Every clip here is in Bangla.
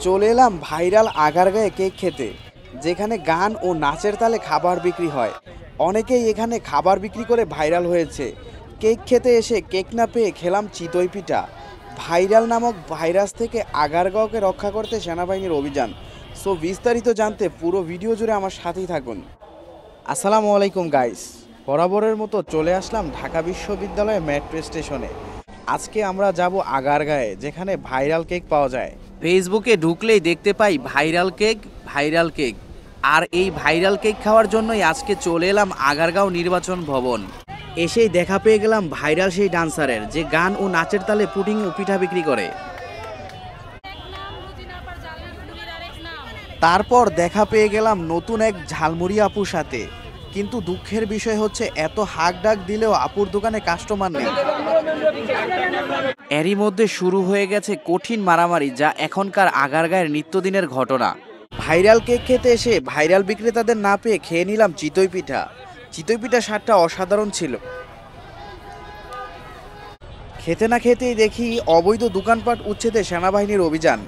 চলে এলাম ভাইরাল আগারগাঁয়ে কেক খেতে, যেখানে গান ও নাচের তালে খাবার বিক্রি হয়। অনেকেই এখানে খাবার বিক্রি করে ভাইরাল হয়েছে। কেক খেতে এসে কেক না পেয়ে খেলাম চিতই পিঠা। ভাইরাল নামক ভাইরাস থেকে আগারগাঁওকে রক্ষা করতে সেনাবাহিনীর অভিযান। সো বিস্তারিত জানতে পুরো ভিডিও জুড়ে আমার সাথেই থাকুন। আসসালামু আলাইকুম গাইস, বরাবরের মতো চলে আসলাম ঢাকা বিশ্ববিদ্যালয়ের মেট্রো স্টেশনে। আজকে আমরা যাব আগারগাঁয়ে, যেখানে ভাইরাল কেক পাওয়া যায়। ফেসবুকে ঢুকলেই দেখতে পাই ভাইরাল কেক ভাইরাল কেক, আর এই ভাইরাল কেক খাওয়ার জন্যই আজকে চলে এলাম আগারগাঁও নির্বাচন ভবন। এসেই দেখা পেয়ে গেলাম ভাইরাল সেই ডান্সারের, যে গান ও নাচের তালে পুডিং ও পিঠা বিক্রি করে। তারপর দেখা পেয়ে গেলাম নতুন এক ঝালমুড়ি আপুর সাথে, কিন্তু দুঃখের বিষয় হচ্ছে এত হাক ডাক দিলেও আপুর দোকানে কাস্টমার নেই। এরই মধ্যে শুরু হয়ে গেছে কঠিন মারামারি, যা এখনকার আগারগাঁয়ের নিত্যদিনের ঘটনা। ভাইরাল কেক খেতে এসে ভাইরাল বিক্রেতাদের না পেয়ে খেয়ে নিলাম চিতই পিঠা। চিতই পিঠা স্বাদটা অসাধারণ ছিল। খেতে না খেতেই দেখি অবৈধ দোকানপাট উচ্ছেদে সেনাবাহিনীর অভিযান।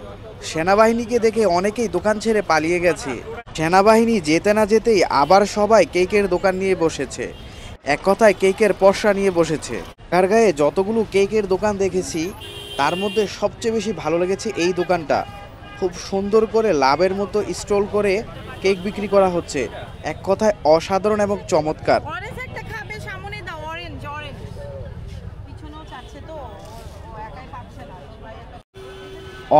সেনাবাহিনীকে দেখে অনেকেই দোকান ছেড়ে পালিয়ে গেছে। সেনাবাহিনী যেতে না যেতেই আবার সবাই কেকের দোকান নিয়ে বসেছে। এক কথায় কেকের পসরা নিয়ে বসেছে। আগারগাঁয়ে যতগুলো কেকের দোকান দেখেছি, তার মধ্যে সবচেয়ে বেশি ভালো লেগেছে এই দোকানটা। খুব সুন্দর করে লাভের মতো স্টল করে কেক বিক্রি করা হচ্ছে। এক কথায় অসাধারণ এবং চমৎকার।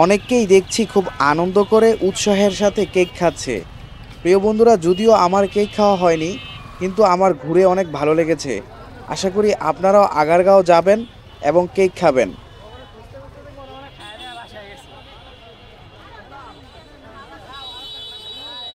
অনেককেই দেখছি খুব আনন্দ করে উৎসাহের সাথে কেক খাচ্ছে। প্রিয় বন্ধুরা, যদিও আমার কেক খাওয়া হয়নি, কিন্তু আমার ঘুরে অনেক ভালো লেগেছে। আশা করি আপনারাও আগারগাঁও যাবেন এবং কেক খাবেন।